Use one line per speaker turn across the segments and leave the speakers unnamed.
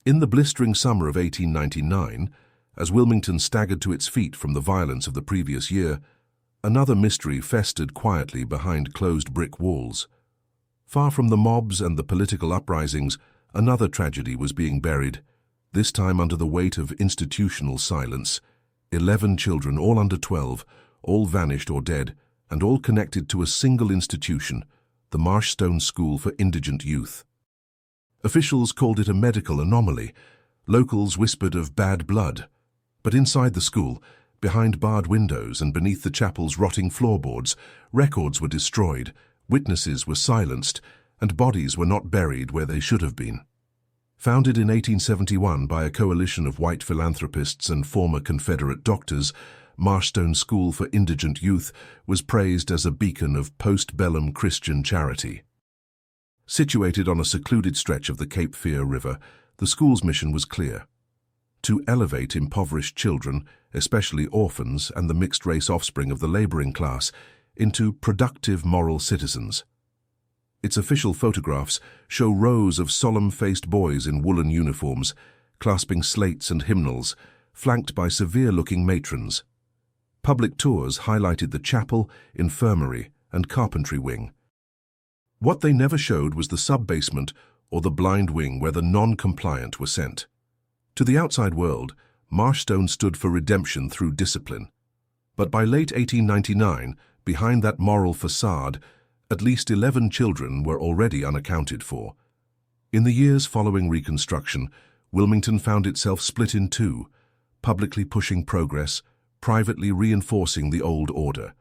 In the blistering summer of 1899, as Wilmington staggered to its feet from the violence of the previous year, another mystery festered quietly behind closed brick walls. Far from the mobs and the political uprisings, another tragedy was being buried, this time under the weight of institutional silence. 11 children, all under 12, all vanished or dead, and all connected to a single institution, the Marshstone School for Indigent Youth. Officials called it a medical anomaly. Locals whispered of bad blood. But inside the school, behind barred windows and beneath the chapel's rotting floorboards, records were destroyed, witnesses were silenced, and bodies were not buried where they should have been. Founded in 1871 by a coalition of white philanthropists and former Confederate doctors, Marshstone School for Indigent Youth was praised as a beacon of post-bellum Christian charity. Situated on a secluded stretch of the Cape Fear River, the school's mission was clear: to elevate impoverished children, especially orphans and the mixed-race offspring of the laboring class, into productive moral citizens. Its official photographs show rows of solemn-faced boys in woolen uniforms, clasping slates and hymnals, flanked by severe-looking matrons. Public tours highlighted the chapel, infirmary, and carpentry wing. What they never showed was the sub-basement or the blind wing where the non-compliant were sent. To the outside world, Marshstone stood for redemption through discipline. But by late 1899, behind that moral facade, at least 11 children were already unaccounted for. In the years following Reconstruction, Wilmington found itself split in two, publicly pushing progress, privately reinforcing the old order.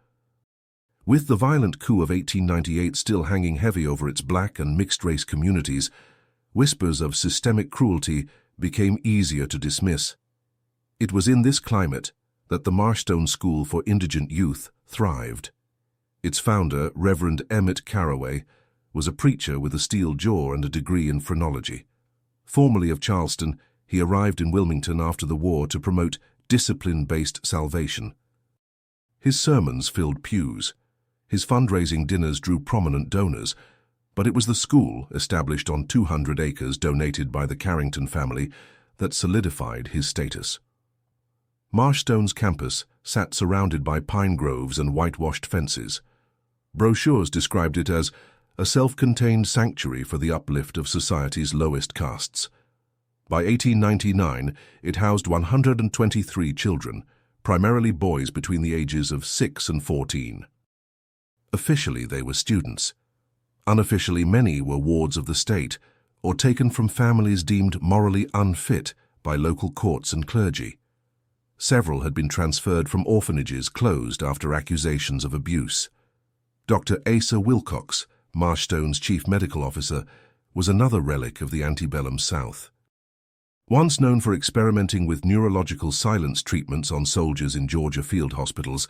With the violent coup of 1898 still hanging heavy over its black and mixed-race communities, whispers of systemic cruelty became easier to dismiss. It was in this climate that the Marshstone School for Indigent Youth thrived. Its founder, Reverend Emmett Carraway, was a preacher with a steel jaw and a degree in phrenology. Formerly of Charleston, he arrived in Wilmington after the war to promote discipline-based salvation. His sermons filled pews. His fundraising dinners drew prominent donors, but it was the school, established on 200 acres donated by the Carrington family, that solidified his status. Marshstone's campus sat surrounded by pine groves and whitewashed fences. Brochures described it as a self-contained sanctuary for the uplift of society's lowest castes. By 1899, it housed 123 children, primarily boys between the ages of 6 and 14. Officially, they were students. Unofficially, many were wards of the state, or taken from families deemed morally unfit by local courts and clergy. Several had been transferred from orphanages closed after accusations of abuse. Dr. Asa Wilcox, Marshstone's chief medical officer, was another relic of the antebellum South. Once known for experimenting with neurological silence treatments on soldiers in Georgia field hospitals,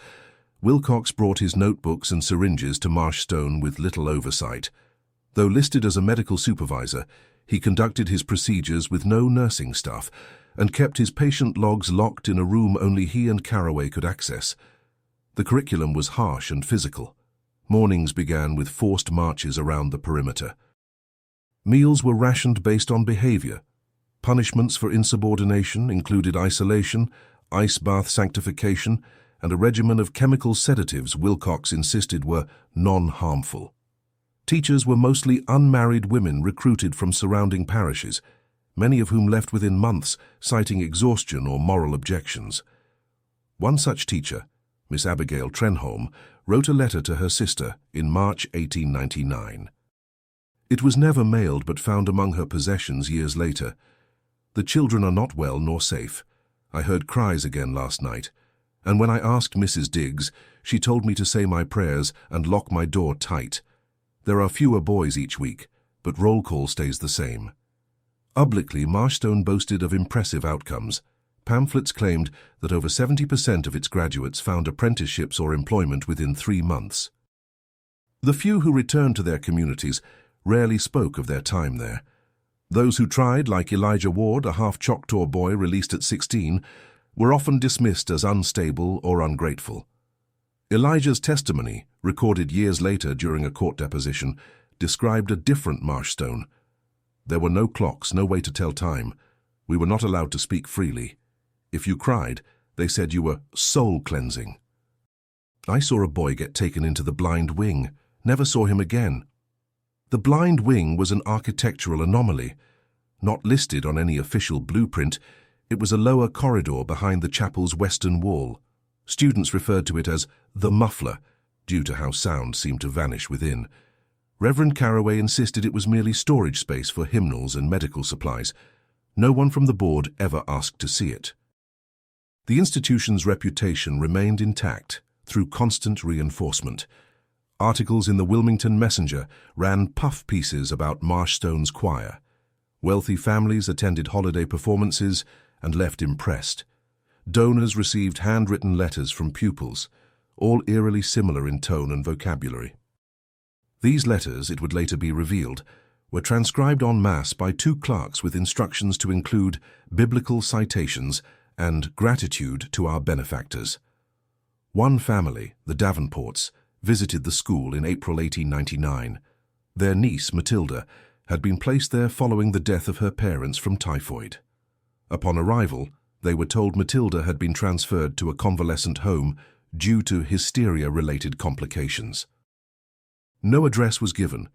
Wilcox brought his notebooks and syringes to Marshstone with little oversight. Though listed as a medical supervisor, he conducted his procedures with no nursing staff and kept his patient logs locked in a room only he and Carraway could access. The curriculum was harsh and physical. Mornings began with forced marches around the perimeter. Meals were rationed based on behavior. Punishments for insubordination included isolation, ice bath sanctification, and a regimen of chemical sedatives Wilcox insisted were non-harmful. Teachers were mostly unmarried women recruited from surrounding parishes, many of whom left within months, citing exhaustion or moral objections. One such teacher, Miss Abigail Trenholm, wrote a letter to her sister in March 1899. It was never mailed but found among her possessions years later. "The children are not well nor safe. I heard cries again last night, and when I asked Mrs. Diggs, she told me to say my prayers and lock my door tight. There are fewer boys each week, but roll call stays the same." Publicly, Marshstone boasted of impressive outcomes. Pamphlets claimed that over 70% of its graduates found apprenticeships or employment within 3 months. The few who returned to their communities rarely spoke of their time there. Those who tried, like Elijah Ward, a half-Choctaw boy released at 16, were often dismissed as unstable or ungrateful. Elijah's testimony, recorded years later during a court deposition, described a different Marshstone. There were no clocks, no way to tell time. We were not allowed to speak freely. If you cried, they said you were soul-cleansing. I saw a boy get taken into the blind wing, never saw him again. The blind wing was an architectural anomaly. Not listed on any official blueprint, it was a lower corridor behind the chapel's western wall. Students referred to it as the muffler, due to how sound seemed to vanish within. Reverend Carraway insisted it was merely storage space for hymnals and medical supplies. No one from the board ever asked to see it. The institution's reputation remained intact through constant reinforcement. Articles in the Wilmington Messenger ran puff pieces about Marshstone's choir. Wealthy families attended holiday performances and left impressed. Donors received handwritten letters from pupils, all eerily similar in tone and vocabulary. These letters, it would later be revealed, were transcribed en masse by two clerks with instructions to include biblical citations and gratitude to our benefactors. One family, the Davenports, visited the school in April 1899. Their niece, Matilda, had been placed there following the death of her parents from typhoid. Upon arrival, they were told Matilda had been transferred to a convalescent home due to hysteria-related complications. No address was given.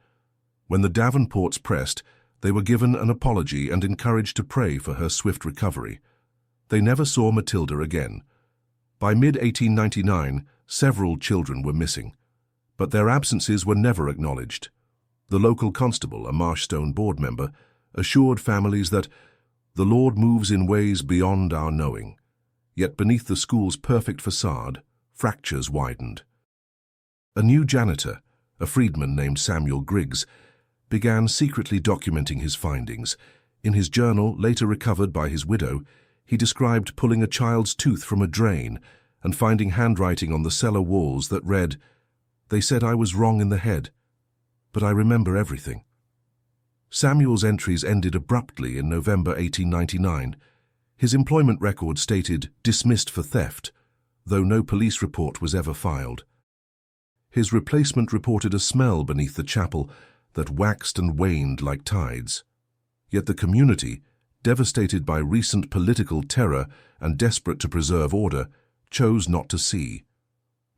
When the Davenports pressed, they were given an apology and encouraged to pray for her swift recovery. They never saw Matilda again. By mid-1899, several children were missing, but their absences were never acknowledged. The local constable, a Marshstone board member, assured families that the Lord moves in ways beyond our knowing. Yet beneath the school's perfect facade, fractures widened. A new janitor, a freedman named Samuel Griggs, began secretly documenting his findings. In his journal, later recovered by his widow, he described pulling a child's tooth from a drain and finding handwriting on the cellar walls that read, "They said I was wrong in the head, but I remember everything." Samuel's entries ended abruptly in November 1899. His employment record stated dismissed for theft, though no police report was ever filed. His replacement reported a smell beneath the chapel that waxed and waned like tides. Yet the community, devastated by recent political terror and desperate to preserve order, chose not to see.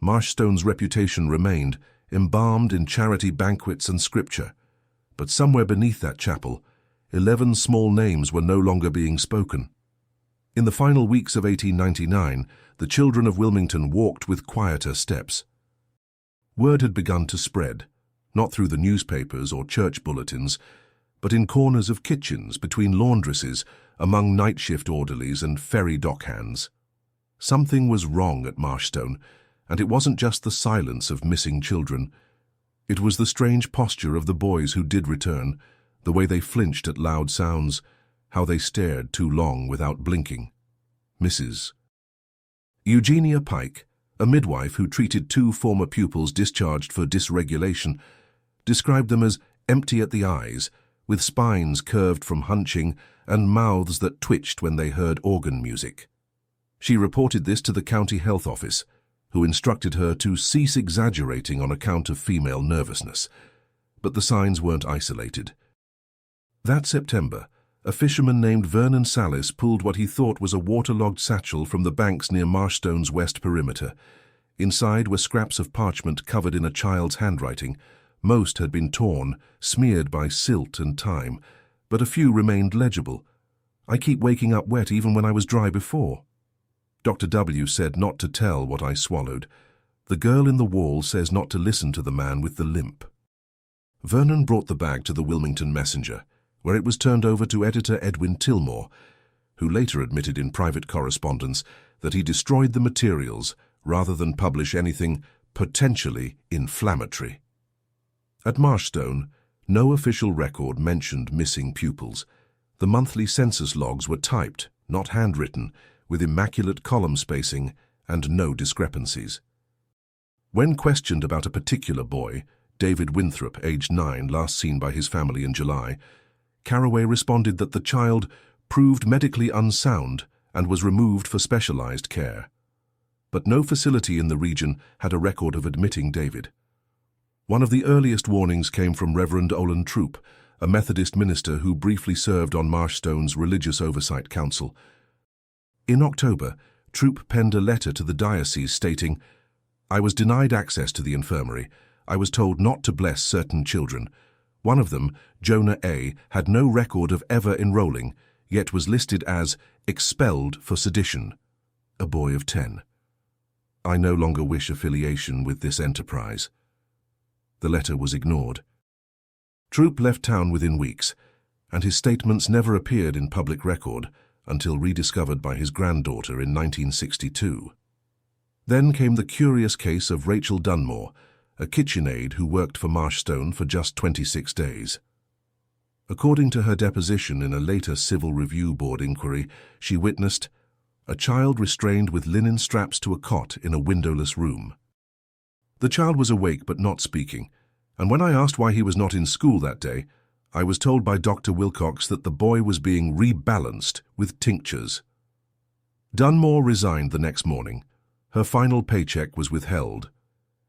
Marshstone's reputation remained, embalmed in charity banquets and scripture. But somewhere beneath that chapel, 11 small names were no longer being spoken. In the final weeks of 1899, the children of Wilmington walked with quieter steps. Word had begun to spread, not through the newspapers or church bulletins, but in corners of kitchens, between laundresses, among night shift orderlies and ferry dock hands. Something was wrong at Marshstone, and it wasn't just the silence of missing children. It was the strange posture of the boys who did return, the way they flinched at loud sounds, how they stared too long without blinking. Mrs. Eugenia Pike, a midwife who treated two former pupils discharged for dysregulation, described them as empty at the eyes, with spines curved from hunching and mouths that twitched when they heard organ music. She reported this to the county health office, who instructed her to cease exaggerating on account of female nervousness. But the signs weren't isolated. That September, a fisherman named Vernon Salis pulled what he thought was a waterlogged satchel from the banks near Marshstone's west perimeter. Inside were scraps of parchment covered in a child's handwriting. Most had been torn, smeared by silt and time, but a few remained legible. "I keep waking up wet even when I was dry before." Dr. W. said not to tell what I swallowed. The girl in the wall says not to listen to the man with the limp. Vernon brought the bag to the Wilmington Messenger, where it was turned over to editor Edwin Tillmore, who later admitted in private correspondence that he destroyed the materials rather than publish anything potentially inflammatory. At Marshstone, no official record mentioned missing pupils. The monthly census logs were typed, not handwritten, with immaculate column spacing and no discrepancies. When questioned about a particular boy, David Winthrop, aged 9, last seen by his family in July, Carraway responded that the child proved medically unsound and was removed for specialized care. But no facility in the region had a record of admitting David. One of the earliest warnings came from Reverend Olin Troop, a Methodist minister who briefly served on Marshstone's Religious Oversight Council. In October, Troop penned a letter to the diocese stating, "I was denied access to the infirmary. I was told not to bless certain children. One of them, Jonah A., had no record of ever enrolling, yet was listed as expelled for sedition, a boy of 10. I no longer wish affiliation with this enterprise." The letter was ignored. Troop left town within weeks, and his statements never appeared in public record until rediscovered by his granddaughter in 1962. Then came the curious case of Rachel Dunmore, a KitchenAid who worked for Marshstone for just 26 days. According to her deposition in a later Civil Review Board inquiry, she witnessed a child restrained with linen straps to a cot in a windowless room. The child was awake but not speaking, and when I asked why he was not in school that day, I was told by Dr. Wilcox that the boy was being rebalanced with tinctures. Dunmore resigned the next morning. Her final paycheck was withheld.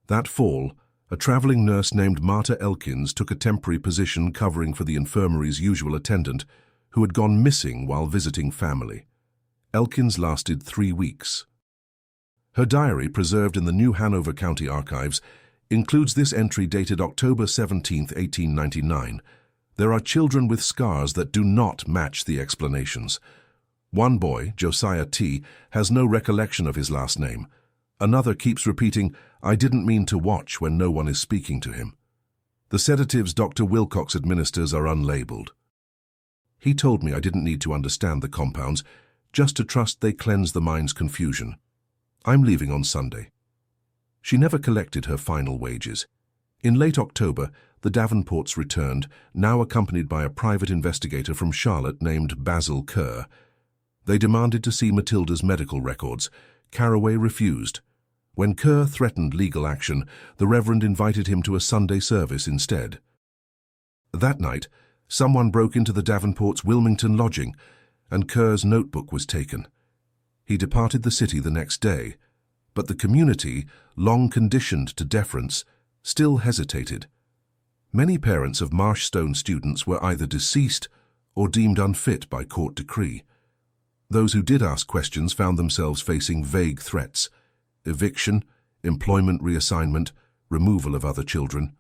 That fall, a traveling nurse named Marta Elkins took a temporary position covering for the infirmary's usual attendant, who had gone missing while visiting family. Elkins lasted 3 weeks. Her diary, preserved in the New Hanover County Archives, includes this entry dated October 17, 1899. There are children with scars that do not match the explanations. One boy, Josiah T., has no recollection of his last name. Another keeps repeating, "I didn't mean to watch," when no one is speaking to him. The sedatives Dr. Wilcox administers are unlabeled. He told me I didn't need to understand the compounds, just to trust they cleanse the mind's confusion. I'm leaving on Sunday. She never collected her final wages. In late October, the Davenports returned, now accompanied by a private investigator from Charlotte named Basil Kerr. They demanded to see Matilda's medical records. Carraway refused. When Kerr threatened legal action, the Reverend invited him to a Sunday service instead. That night, someone broke into the Davenports' Wilmington lodging, and Kerr's notebook was taken. He departed the city the next day, but the community, long conditioned to deference, still hesitated. Many parents of Marshstone students were either deceased or deemed unfit by court decree. Those who did ask questions found themselves facing vague threats: eviction, employment reassignment, removal of other children.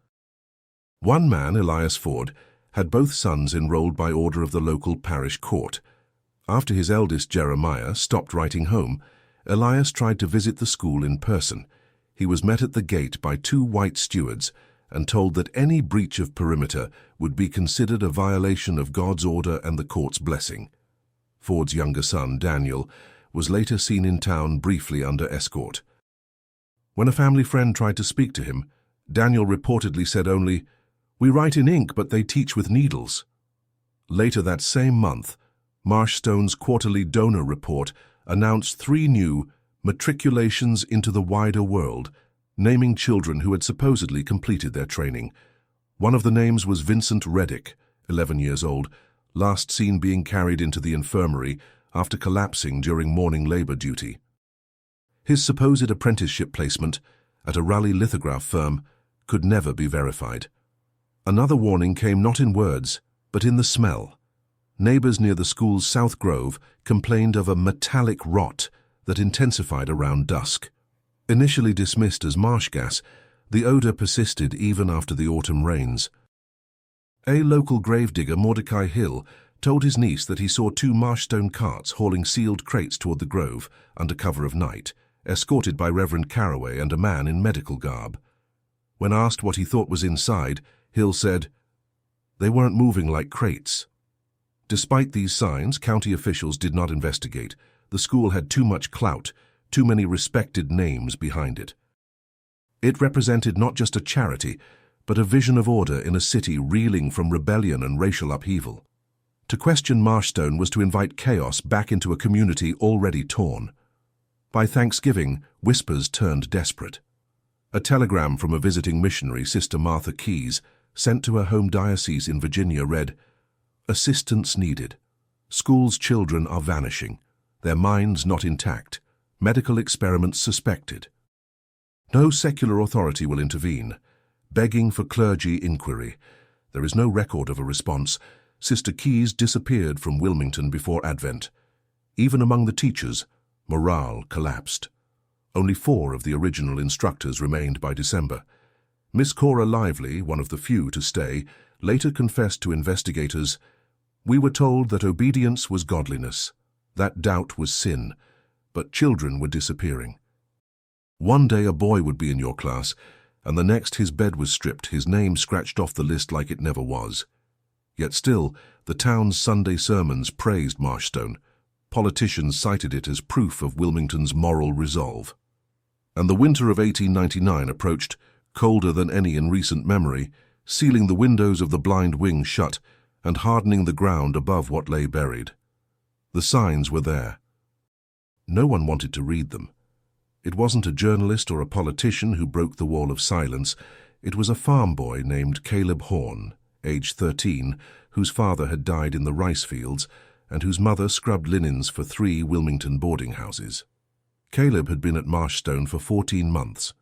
One man, Elias Ford, had both sons enrolled by order of the local parish court. After his eldest, Jeremiah, stopped writing home, Elias tried to visit the school in person. He was met at the gate by 2 white stewards and told that any breach of perimeter would be considered a violation of God's order and the court's blessing. Ford's younger son, Daniel, was later seen in town briefly under escort. When a family friend tried to speak to him, Daniel reportedly said only, "We write in ink, but they teach with needles." Later that same month, Marshstone's quarterly donor report announced 3 new matriculations into the wider world, naming children who had supposedly completed their training. One of the names was Vincent Reddick, 11 years old, last seen being carried into the infirmary after collapsing during morning labor duty. His supposed apprenticeship placement at a Raleigh lithograph firm could never be verified. Another warning came not in words, but in the smell. Neighbors near the school's South Grove complained of a metallic rot that intensified around dusk. Initially dismissed as marsh gas, the odor persisted even after the autumn rains. A local gravedigger, Mordecai Hill, told his niece that he saw 2 Marshstone carts hauling sealed crates toward the grove under cover of night, escorted by Reverend Carraway and a man in medical garb. When asked what he thought was inside, Hill said, "They weren't moving like crates." Despite these signs, county officials did not investigate. The school had too much clout, too many respected names behind it. It represented not just a charity, but a vision of order in a city reeling from rebellion and racial upheaval. To question Marshstone was to invite chaos back into a community already torn. By Thanksgiving, whispers turned desperate. A telegram from a visiting missionary, Sister Martha Keyes, sent to her home diocese in Virginia read, "Assistance needed. School's children are vanishing. Their minds not intact. Medical experiments suspected. No secular authority will intervene. Begging for clergy inquiry. There is no record of a response. Sister Keyes disappeared from Wilmington before Advent. Even among the teachers, morale collapsed. Only 4 of the original instructors remained by December. Miss Cora Lively, one of the few to stay, later confessed to investigators, "We were told that obedience was godliness, that doubt was sin, but children were disappearing. One day a boy would be in your class, and the next his bed was stripped, his name scratched off the list like it never was." Yet still, the town's Sunday sermons praised Marshstone. Politicians cited it as proof of Wilmington's moral resolve. And the winter of 1899 approached, colder than any in recent memory, sealing the windows of the blind wing shut and hardening the ground above what lay buried. The signs were there. No one wanted to read them. It wasn't a journalist or a politician who broke the wall of silence. It was a farm boy named Caleb Horn, age 13, whose father had died in the rice fields and whose mother scrubbed linens for 3 Wilmington boarding houses. Caleb had been at Marshstone for 14 months.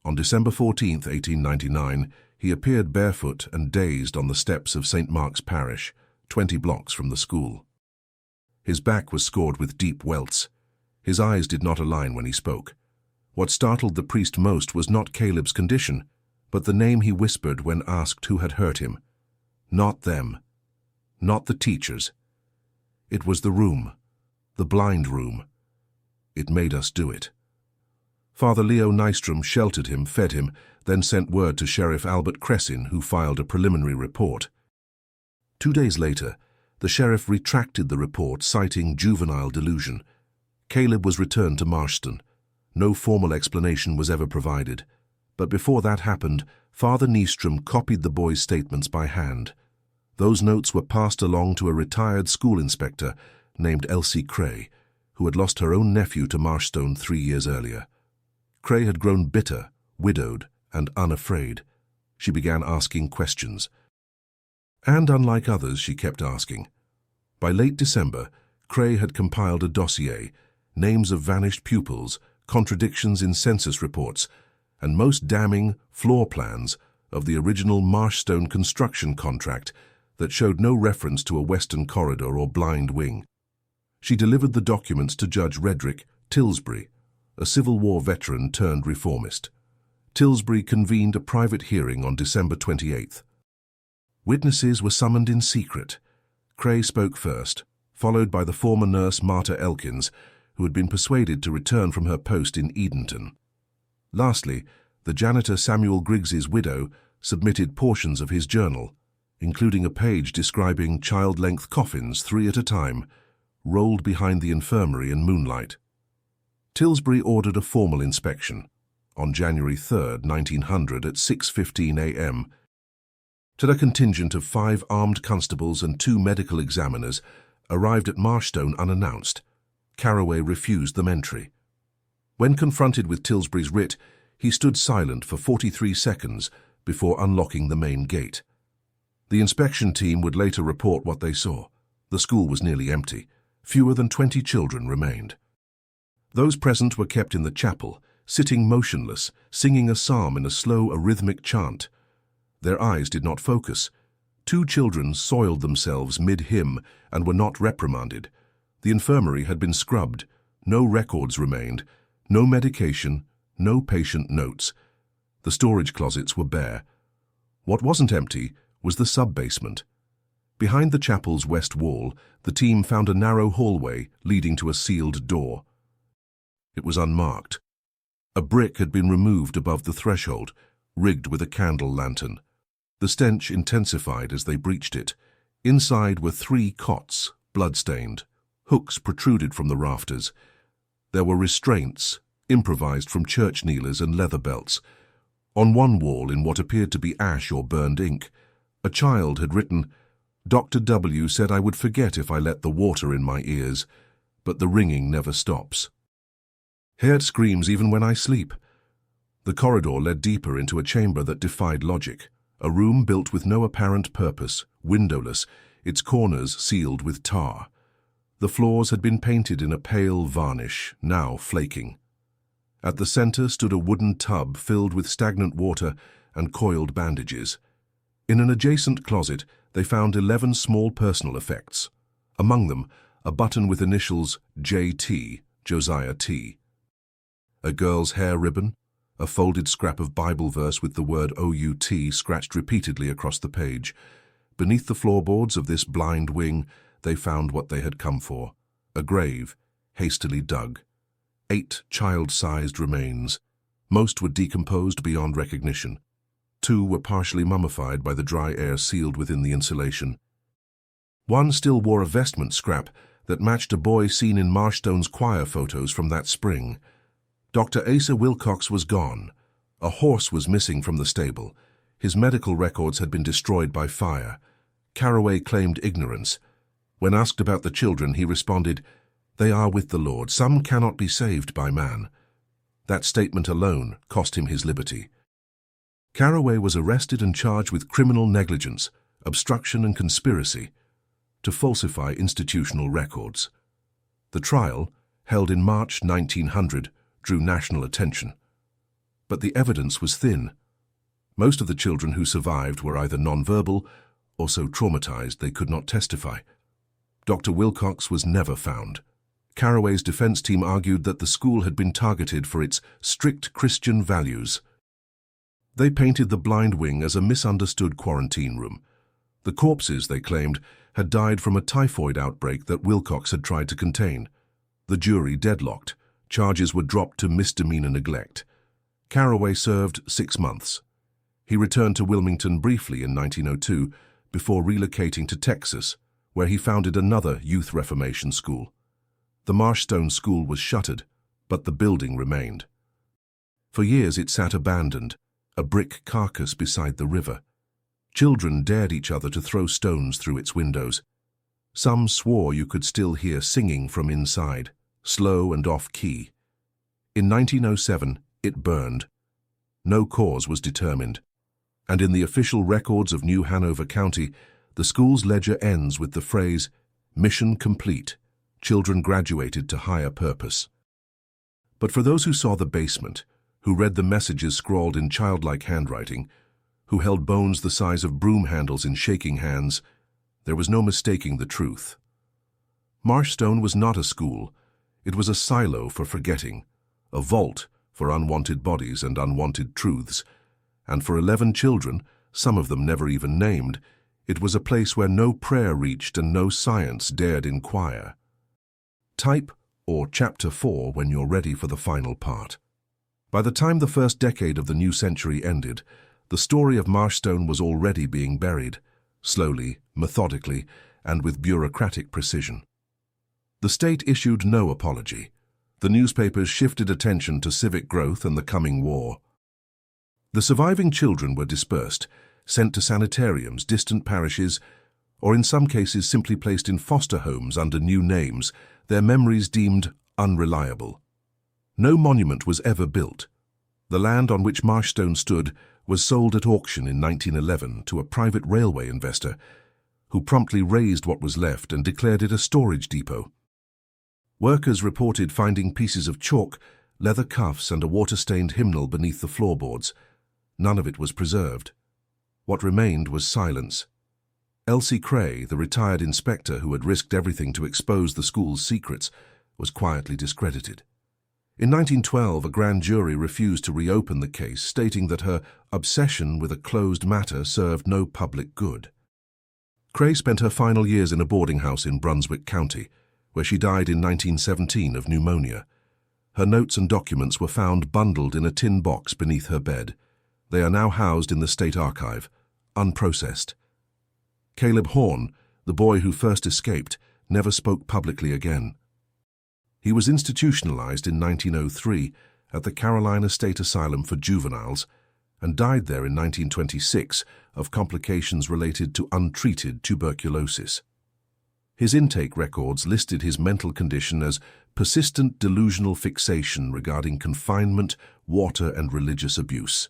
On December 14, 1899, he appeared barefoot and dazed on the steps of St. Mark's Parish, 20 blocks from the school. His back was scored with deep welts. His eyes did not align when he spoke. What startled the priest most was not Caleb's condition, but the name he whispered when asked who had hurt him. Not them. Not the teachers. It was the room. The blind room. It made us do it. Father Leo Nystrom sheltered him, fed him, then sent word to Sheriff Albert Cressin, who filed a preliminary report. 2 days later, the sheriff retracted the report, citing juvenile delusion. Caleb was returned to Marshstone. No formal explanation was ever provided. But before that happened, Father Nystrom copied the boy's statements by hand. Those notes were passed along to a retired school inspector named Elsie Cray, who had lost her own nephew to Marshstone 3 years earlier. Cray had grown bitter, widowed, and unafraid. She began asking questions. And unlike others, she kept asking. By late December, Cray had compiled a dossier, names of vanished pupils, contradictions in census reports, and most damning, floor plans of the original Marshstone construction contract that showed no reference to a western corridor or blind wing. She delivered the documents to Judge Redrick Tilsbury, a Civil War veteran turned reformist. Tilsbury convened a private hearing on December 28th. Witnesses were summoned in secret. Cray spoke first, followed by the former nurse Marta Elkins, who had been persuaded to return from her post in Edenton. Lastly, the janitor Samuel Griggs's widow submitted portions of his journal, including a page describing child-length coffins 3 at a time, rolled behind the infirmary in moonlight. Tilsbury ordered a formal inspection on January 3, 1900 at 6:15 a.m. A contingent of 5 armed constables and 2 medical examiners arrived at Marshstone unannounced. Carraway refused them entry. When confronted with Tilsbury's writ, he stood silent for 43 seconds before unlocking the main gate. The inspection team would later report what they saw. The school was nearly empty. Fewer than 20 children remained. Those present were kept in the chapel, sitting motionless, singing a psalm in a slow, arrhythmic chant. Their eyes did not focus. 2 children soiled themselves mid-hymn and were not reprimanded. The infirmary had been scrubbed. No records remained. No medication, no patient notes. The storage closets were bare. What wasn't empty was the sub-basement. Behind the chapel's west wall, the team found a narrow hallway leading to a sealed door. It was unmarked. A brick had been removed above the threshold, rigged with a candle lantern. The stench intensified as they breached it. Inside were 3 cots, blood-stained. Hooks protruded from the rafters. There were restraints, improvised from church kneelers and leather belts. On one wall, in what appeared to be ash or burned ink, a child had written, "Dr. W. said I would forget if I let the water in my ears, but the ringing never stops. Heard screams even when I sleep." The corridor led deeper into a chamber that defied logic, a room built with no apparent purpose, windowless, its corners sealed with tar. The floors had been painted in a pale varnish, now flaking. At the center stood a wooden tub filled with stagnant water and coiled bandages. In an adjacent closet, they found 11 small personal effects. Among them, a button with initials J.T., Josiah T., a girl's hair ribbon, a folded scrap of Bible verse with the word O-U-T scratched repeatedly across the page. Beneath the floorboards of this blind wing, they found what they had come for, a grave, hastily dug. 8 child-sized remains. Most were decomposed beyond recognition. 2 were partially mummified by the dry air sealed within the insulation. One still wore a vestment scrap that matched a boy seen in Marshstone's choir photos from that spring. Dr. Asa Wilcox was gone. A horse was missing from the stable. His medical records had been destroyed by fire. Carraway claimed ignorance. When asked about the children, he responded, "They are with the Lord. Some cannot be saved by man." That statement alone cost him his liberty. Carraway was arrested and charged with criminal negligence, obstruction and conspiracy to falsify institutional records. The trial, held in March 1900, drew national attention. But the evidence was thin. Most of the children who survived were either nonverbal or so traumatized they could not testify. Dr. Wilcox was never found. Carraway's defense team argued that the school had been targeted for its strict Christian values. They painted the blind wing as a misunderstood quarantine room. The corpses, they claimed, had died from a typhoid outbreak that Wilcox had tried to contain. The jury deadlocked. Charges were dropped to misdemeanor neglect. Carraway served 6 months. He returned to Wilmington briefly in 1902 before relocating to Texas, where he founded another youth reformation school. The Marshstone School was shuttered, but the building remained. For years it sat abandoned, a brick carcass beside the river. Children dared each other to throw stones through its windows. Some swore you could still hear singing from inside, slow and off-key. In 1907, it burned. No cause was determined, and in the official records of New Hanover County, the school's ledger ends with the phrase, "Mission complete. Children graduated to higher purpose." But for those who saw the basement, who read the messages scrawled in childlike handwriting, who held bones the size of broom handles in shaking hands, there was no mistaking the truth. Marshstone was not a school. It was a silo for forgetting, a vault for unwanted bodies and unwanted truths. And for 11 children, some of them never even named, it was a place where no prayer reached and no science dared inquire. Type or Chapter 4 when you're ready for the final part. By the time the first decade of the new century ended, the story of Marshstone was already being buried, slowly, methodically, and with bureaucratic precision. The state issued no apology. The newspapers shifted attention to civic growth and the coming war. The surviving children were dispersed, sent to sanitariums, distant parishes, or in some cases simply placed in foster homes under new names, their memories deemed unreliable. No monument was ever built. The land on which Marshstone stood was sold at auction in 1911 to a private railway investor, who promptly razed what was left and declared it a storage depot. Workers reported finding pieces of chalk, leather cuffs, and a water-stained hymnal beneath the floorboards. None of it was preserved. What remained was silence. Elsie Cray, the retired inspector who had risked everything to expose the school's secrets, was quietly discredited. In 1912, a grand jury refused to reopen the case, stating that her obsession with a closed matter served no public good. Cray spent her final years in a boarding house in Brunswick County, where she died in 1917 of pneumonia. Her notes and documents were found bundled in a tin box beneath her bed. They are now housed in the State Archive, unprocessed. Caleb Horn, the boy who first escaped, never spoke publicly again. He was institutionalized in 1903 at the Carolina State Asylum for Juveniles and died there in 1926 of complications related to untreated tuberculosis. His intake records listed his mental condition as persistent delusional fixation regarding confinement, water, and religious abuse.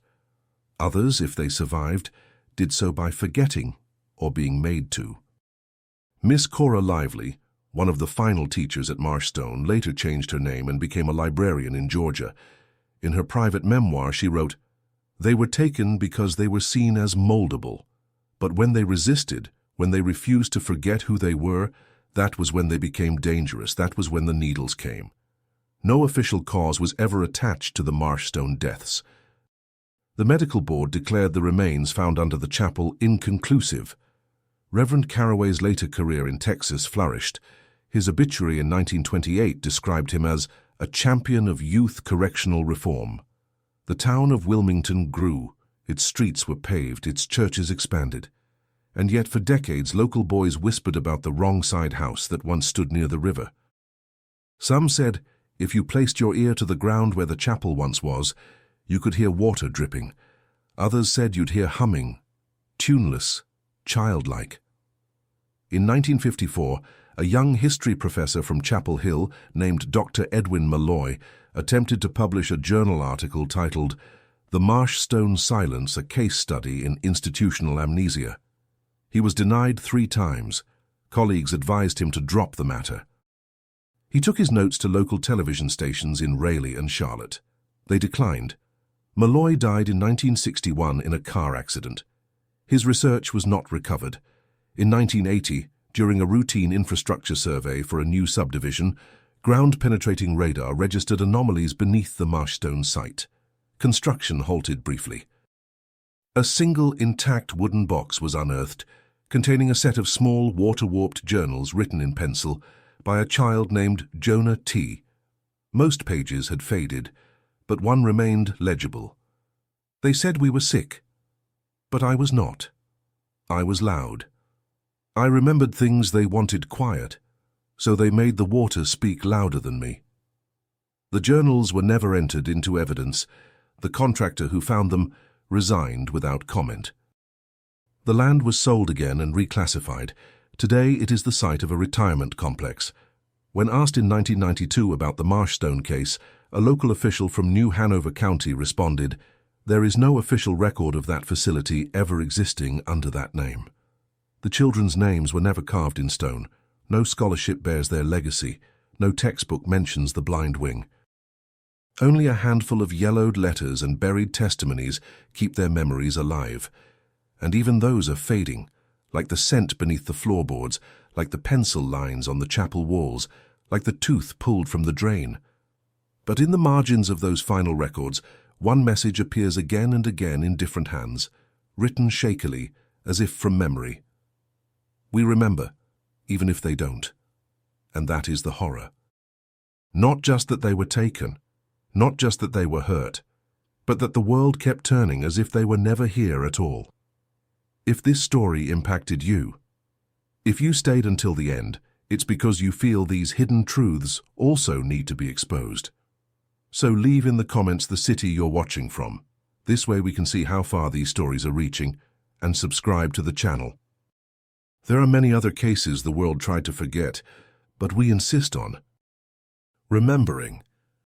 Others, if they survived, did so by forgetting or being made to. Miss Cora Lively, one of the final teachers at Marshstone, later changed her name and became a librarian in Georgia. In her private memoir, she wrote, "They were taken because they were seen as moldable. But when they resisted, when they refused to forget who they were, that was when they became dangerous. That was when the needles came. No official cause was ever attached to the Marshstone deaths. The medical board declared the remains found under the chapel inconclusive. Reverend Carraway's later career in Texas flourished. His obituary in 1928 described him as a champion of youth correctional reform. The town of Wilmington grew. Its streets were paved, its churches expanded. And yet for decades local boys whispered about the wrong-side house that once stood near the river. Some said if you placed your ear to the ground where the chapel once was, you could hear water dripping. Others said you'd hear humming, tuneless, childlike. In 1954, a young history professor from Chapel Hill named Dr. Edwin Malloy attempted to publish a journal article titled "The Marshstone Silence, a Case Study in Institutional Amnesia." He was denied 3 times. Colleagues advised him to drop the matter. He took his notes to local television stations in Raleigh and Charlotte. They declined. Malloy died in 1961 in a car accident. His research was not recovered. In 1980, during a routine infrastructure survey for a new subdivision, ground-penetrating radar registered anomalies beneath the Marshstone site. Construction halted briefly. A single intact wooden box was unearthed, containing a set of small water-warped journals written in pencil by a child named Jonah T. Most pages had faded, but one remained legible. They said we were sick, but I was not. I was loud. I remembered things they wanted quiet, so they made the water speak louder than me. The journals were never entered into evidence. The contractor who found them resigned without comment. The land was sold again and reclassified. Today it is the site of a retirement complex. When asked in 1992 about the Marshstone case, a local official from New Hanover County responded, "There is no official record of that facility ever existing under that name." The children's names were never carved in stone. No scholarship bears their legacy. No textbook mentions the blind wing. Only a handful of yellowed letters and buried testimonies keep their memories alive. And even those are fading, like the scent beneath the floorboards, like the pencil lines on the chapel walls, like the tooth pulled from the drain. But in the margins of those final records, one message appears again and again in different hands, written shakily, as if from memory. We remember, even if they don't. And that is the horror. Not just that they were taken, not just that they were hurt, but that the world kept turning as if they were never here at all. If this story impacted you, if you stayed until the end, it's because you feel these hidden truths also need to be exposed. So leave in the comments the city you're watching from. This way we can see how far these stories are reaching, and subscribe to the channel. There are many other cases the world tried to forget, but we insist on remembering.